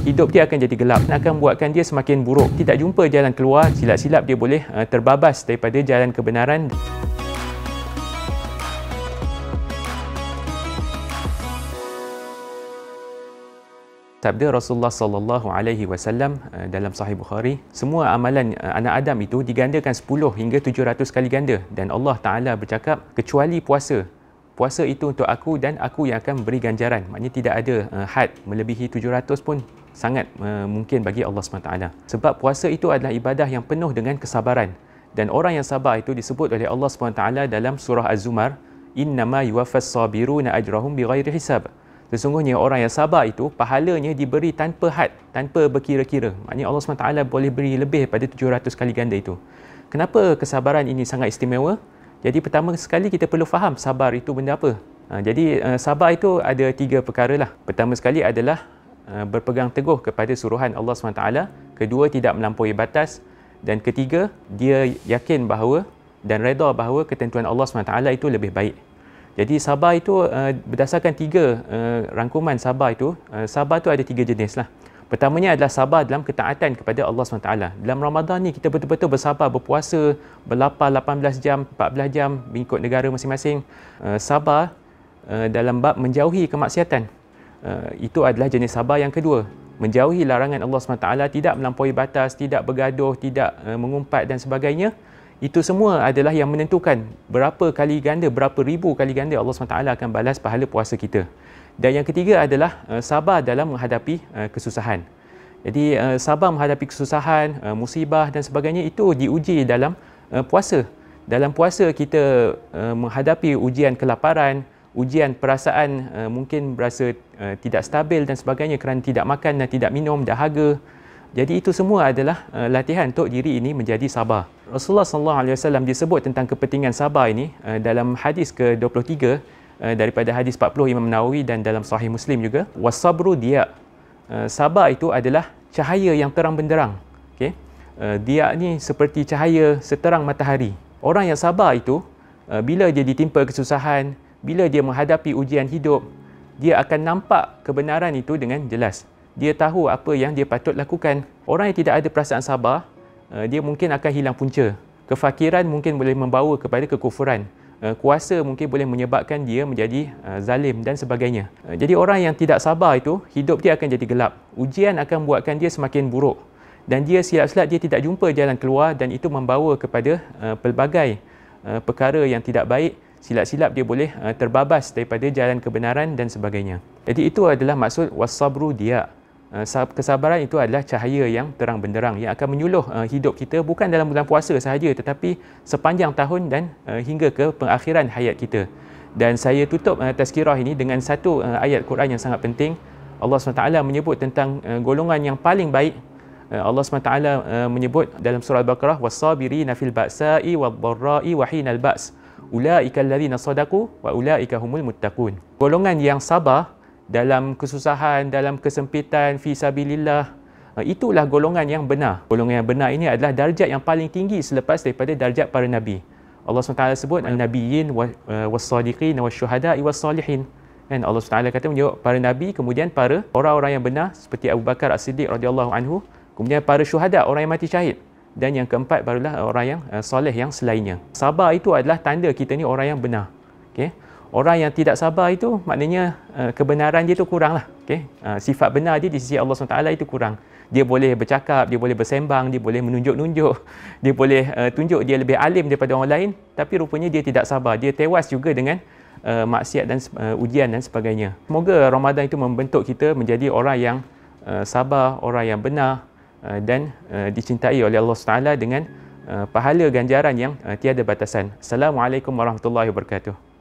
hidup dia akan jadi gelap, akan buatkan dia semakin buruk. Tidak jumpa jalan keluar, silap-silap dia boleh terbabas daripada jalan kebenaran. Sabda Rasulullah sallallahu alaihi wasallam dalam Sahih Bukhari, semua amalan anak Adam itu digandakan 10 hingga 700 kali ganda, dan Allah Taala bercakap kecuali puasa. Puasa itu untuk aku dan aku yang akan memberi ganjaran. Maknanya tidak ada had melebihi 700 pun sangat mungkin bagi Allah SWT. Sebab puasa itu adalah ibadah yang penuh dengan kesabaran, dan orang yang sabar itu disebut oleh Allah SWT dalam surah Az-Zumar, innama yuwaffas sabiruna ajrahum bighairi hisab. Sesungguhnya orang yang sabar itu pahalanya diberi tanpa had, tanpa berkira-kira. Maknanya Allah SWT boleh beri lebih daripada 700 kali ganda itu. Kenapa kesabaran ini sangat istimewa? Jadi pertama sekali kita perlu faham sabar itu benda apa. Jadi sabar itu ada 3 perkara lah. Pertama sekali adalah berpegang teguh kepada suruhan Allah SWT. Kedua, tidak melampaui batas. Dan ketiga, dia yakin bahawa dan redha bahawa ketentuan Allah SWT itu lebih baik. Jadi sabar itu berdasarkan 3 rangkuman sabar itu. Sabar itu ada 3 jenis lah. Pertamanya adalah sabar dalam ketaatan kepada Allah SWT. Dalam Ramadan ni kita betul-betul bersabar, berpuasa, berlapar 18 jam, 14 jam mengikut negara masing-masing. Sabar dalam bab menjauhi kemaksiatan. Itu adalah jenis sabar yang kedua. Menjauhi larangan Allah SWT, tidak melampaui batas, tidak bergaduh, tidak mengumpat dan sebagainya. Itu semua adalah yang menentukan berapa kali ganda, berapa ribu kali ganda Allah SWT akan balas pahala puasa kita. Dan yang ketiga adalah sabar dalam menghadapi kesusahan. Jadi sabar menghadapi kesusahan, musibah dan sebagainya itu diuji dalam puasa. Dalam puasa kita menghadapi ujian kelaparan, ujian perasaan mungkin berasa tidak stabil dan sebagainya kerana tidak makan dan tidak minum, dahaga. Jadi itu semua adalah latihan untuk diri ini menjadi sabar. Rasulullah SAW disebut tentang kepentingan sabar ini dalam hadis ke-23 daripada hadis 40 Imam Nawawi dan dalam Sahih Muslim juga. Wasabru dia. Sabar itu adalah cahaya yang terang benderang. Okay? Dia ni seperti cahaya seterang matahari. Orang yang sabar itu bila dia ditimpa kesusahan, bila dia menghadapi ujian hidup, dia akan nampak kebenaran itu dengan jelas. Dia tahu apa yang dia patut lakukan. Orang yang tidak ada perasaan sabar, dia mungkin akan hilang punca. Kefakiran mungkin boleh membawa kepada kekufuran. Kuasa mungkin boleh menyebabkan dia menjadi zalim dan sebagainya. Jadi orang yang tidak sabar itu, hidup dia akan jadi gelap. Ujian akan buatkan dia semakin buruk. Dan dia silap-silap dia tidak jumpa jalan keluar, dan itu membawa kepada pelbagai perkara yang tidak baik. Silap-silap dia boleh terbabas daripada jalan kebenaran dan sebagainya. Jadi itu adalah maksud wasabru dia. Kesabaran itu adalah cahaya yang terang benderang yang akan menyuluh hidup kita bukan dalam bulan puasa sahaja, tetapi sepanjang tahun dan hingga ke pengakhiran hayat kita. Dan saya tutup tazkirah ini dengan satu ayat Quran yang sangat penting. Allah SWT menyebut tentang golongan yang paling baik. Allah SWT menyebut dalam surah Al-Baqarah, was-sabirina fil ba'sa'i wad-dharra'i wa hinal ba's ulaika allazina sadaqu wa ulaika humul muttaqun. Golongan yang sabar dalam kesusahan, dalam kesempitan, fi sabilillah, itulah golongan yang benar. Golongan yang benar ini adalah darjat yang paling tinggi selepas daripada darjat para nabi. Allah SWT sebut an-nabiyyin was-sadiqin wasyuhada'i was-salihin. Dan Allah SWT kata menyebut para nabi, kemudian para orang-orang yang benar seperti Abu Bakar As-Siddiq radhiyallahu anhu, kemudian para syuhada, orang yang mati syahid, dan yang keempat barulah orang yang soleh yang selainnya. Sabar itu adalah tanda kita ni orang yang benar. Okey. Orang yang tidak sabar itu maknanya kebenaran dia tu kurang lah. Okay? Sifat benar dia di sisi Allah SWT itu kurang. Dia boleh bercakap, dia boleh bersembang, dia boleh menunjuk-nunjuk, dia boleh tunjuk dia lebih alim daripada orang lain, tapi rupanya dia tidak sabar. Dia tewas juga dengan maksiat dan ujian dan sebagainya. Semoga Ramadan itu membentuk kita menjadi orang yang sabar, orang yang benar dan dicintai oleh Allah SWT dengan pahala ganjaran yang tiada batasan. Assalamualaikum warahmatullahi wabarakatuh.